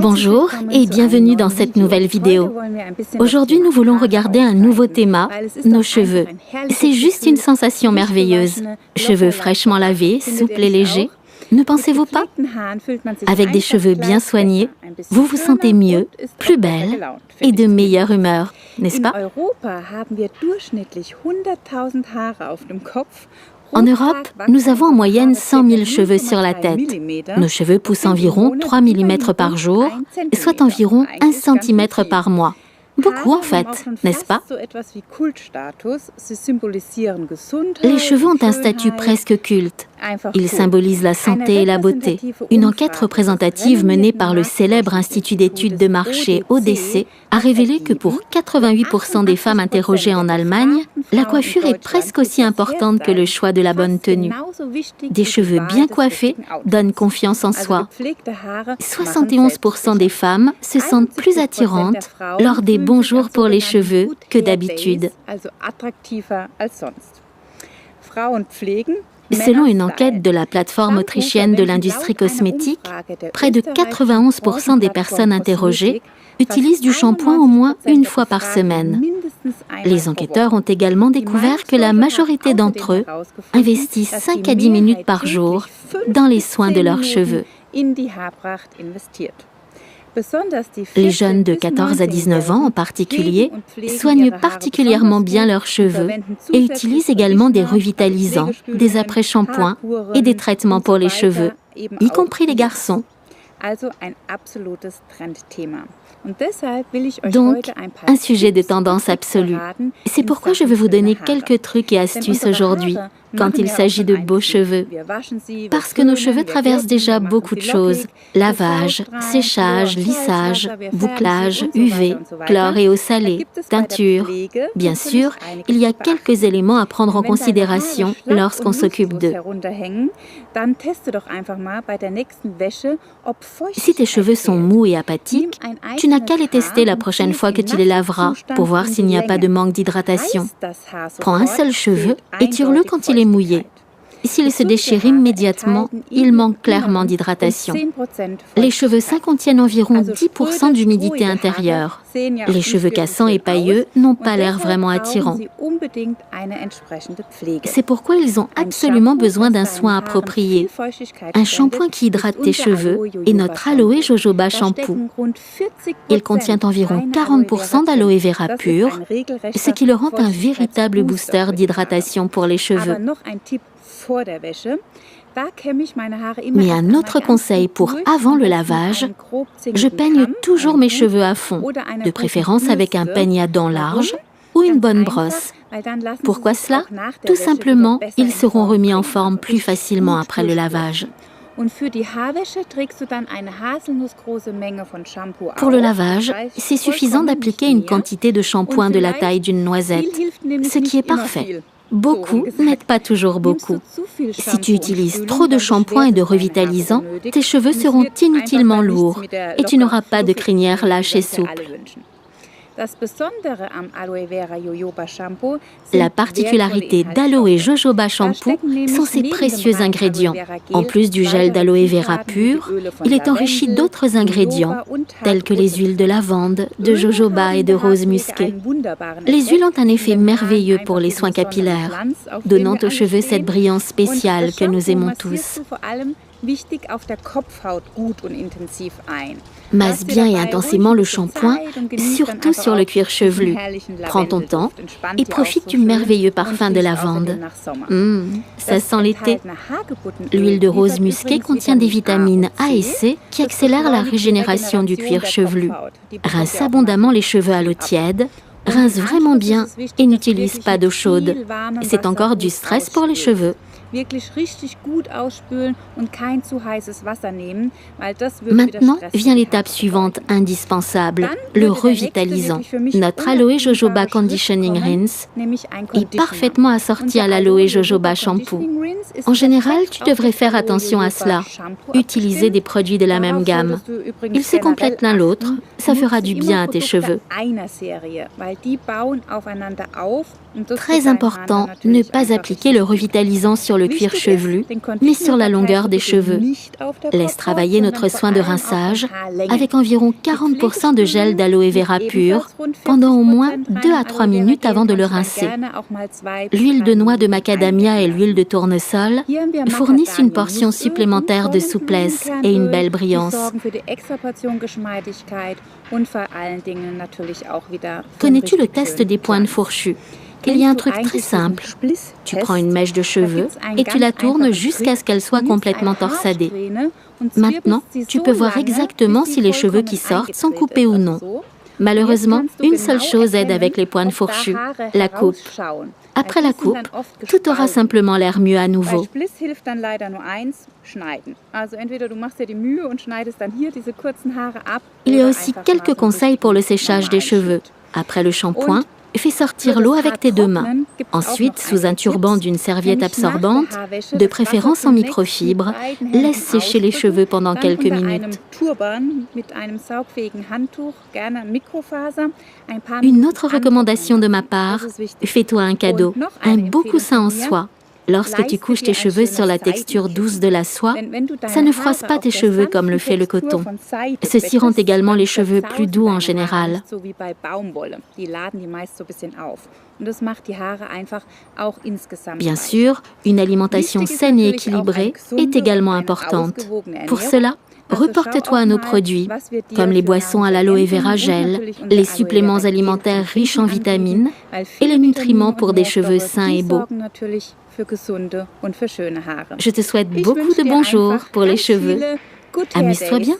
Bonjour et bienvenue dans cette nouvelle vidéo. Aujourd'hui, nous voulons regarder un nouveau thème, nos cheveux. C'est juste une sensation merveilleuse. Cheveux fraîchement lavés, souples et légers. Ne pensez-vous pas? Avec des cheveux bien soignés, vous vous sentez mieux, plus belle et de meilleure humeur, n'est-ce pas? En Europe, nous avons en moyenne 100 000 cheveux sur la tête. Nos cheveux poussent environ 3 mm par jour, soit environ 1 cm par mois. Beaucoup en fait, n'est-ce pas? Les cheveux ont un statut presque culte. Ils symbolisent la santé et la beauté. Une enquête représentative menée par le célèbre Institut d'études de marché ODC a révélé que pour 88% des femmes interrogées en Allemagne, la coiffure est presque aussi importante que le choix de la bonne tenue. Des cheveux bien coiffés donnent confiance en soi. 71% des femmes se sentent plus attirantes lors des bons jours pour les cheveux que d'habitude. Selon une enquête de la plateforme autrichienne de l'industrie cosmétique, près de 91% des personnes interrogées utilisent du shampoing au moins une fois par semaine. Les enquêteurs ont également découvert que la majorité d'entre eux investissent 5 à 10 minutes par jour dans les soins de leurs cheveux. Les jeunes de 14 à 19 ans en particulier soignent particulièrement bien leurs cheveux et utilisent également des revitalisants, des après-shampoings et des traitements pour les cheveux, y compris les garçons. Donc, un sujet de tendance absolue. C'est pourquoi je vais vous donner quelques trucs et astuces aujourd'hui quand il s'agit de beaux cheveux. Parce que nos cheveux traversent déjà beaucoup de choses. Lavage, séchage, lissage, bouclage, UV, chlore et eau salée, teinture. Bien sûr, il y a quelques éléments à prendre en considération lorsqu'on s'occupe d'eux. Si tes cheveux sont mous et apathiques, tu n'as qu'à les tester la prochaine fois que tu les laveras pour voir s'il n'y a pas de manque d'hydratation. Prends un seul cheveu et tire-le quand il est mouillé. S'il se déchire immédiatement, il manque clairement d'hydratation. Les cheveux sains contiennent environ 10% d'humidité intérieure. Les cheveux cassants et pailleux n'ont pas l'air vraiment attirants. C'est pourquoi ils ont absolument besoin d'un soin approprié. Un shampoing qui hydrate tes cheveux est notre Aloe Jojoba Shampoo. Il contient environ 40% d'aloe vera pur, ce qui le rend un véritable booster d'hydratation pour les cheveux. Mais un autre conseil pour avant le lavage, je peigne toujours mes cheveux à fond, de préférence avec un peigne à dents larges ou une bonne brosse. Pourquoi cela? Tout simplement, ils seront remis en forme plus facilement après le lavage. Pour le lavage, c'est suffisant d'appliquer une quantité de shampoing de la taille d'une noisette, ce qui est parfait. Beaucoup n'aident pas toujours beaucoup. Si tu utilises trop de shampoing et de revitalisant, tes cheveux seront inutilement lourds et tu n'auras pas de crinière lâche et souple. La particularité d'Aloe Jojoba Shampoo sont ses précieux ingrédients. En plus du gel d'aloe vera pur, il est enrichi d'autres ingrédients, tels que les huiles de lavande, de jojoba et de rose musquée. Les huiles ont un effet merveilleux pour les soins capillaires, donnant aux cheveux cette brillance spéciale que nous aimons tous. Masse bien et intensément le shampoing, surtout sur le cuir chevelu. Prends ton temps et profite du merveilleux parfum de lavande. Ça sent l'été. L'huile de rose musquée contient des vitamines A et C qui accélèrent la régénération du cuir chevelu. Rince abondamment les cheveux à l'eau tiède. Rince vraiment bien et n'utilise pas d'eau chaude. C'est encore du stress pour les cheveux. Maintenant vient l'étape suivante indispensable, le revitalisant. Notre Aloe Jojoba Conditioning Rinse est parfaitement assorti à l'Aloe Jojoba Shampoo. En général, tu devrais faire attention à cela. Utiliser des produits de la même gamme. Ils se complètent l'un l'autre, ça fera du bien à tes cheveux. Très important, ne pas appliquer le revitalisant sur le cuir chevelu, mais sur la longueur des cheveux. Laisse travailler notre soin de rinçage avec environ 40% de gel d'aloe vera pur pendant au moins 2 à 3 minutes avant de le rincer. L'huile de noix de macadamia et l'huile de tournesol fournissent une portion supplémentaire de souplesse et une belle brillance. Connais-tu le test des pointes fourchues? Il y a un truc très simple. Tu prends une mèche de cheveux et tu la tournes jusqu'à ce qu'elle soit complètement torsadée. Maintenant, tu peux voir exactement si les cheveux qui sortent sont coupés ou non. Malheureusement, une seule chose aide avec les pointes fourchues, la coupe. Après la coupe, tout aura simplement l'air mieux à nouveau. Il y a aussi quelques conseils pour le séchage des cheveux. Après le shampoing, fais sortir l'eau avec tes 2 mains. Ensuite, sous un turban d'une serviette absorbante, de préférence en microfibre, laisse sécher les cheveux pendant quelques minutes. Une autre recommandation de ma part, fais-toi un cadeau, un beau coussin en soie. Lorsque tu couches tes cheveux sur la texture douce de la soie, ça ne froisse pas tes cheveux comme le fait le coton. Ceci rend également les cheveux plus doux en général. Bien sûr, une alimentation saine et équilibrée est également importante. Pour cela, reporte-toi à nos produits, comme les boissons à l'aloe vera gel, les suppléments alimentaires riches en vitamines et les nutriments pour des cheveux sains et beaux. Je te souhaite beaucoup de bons jours pour les cheveux. Amuse-toi bien.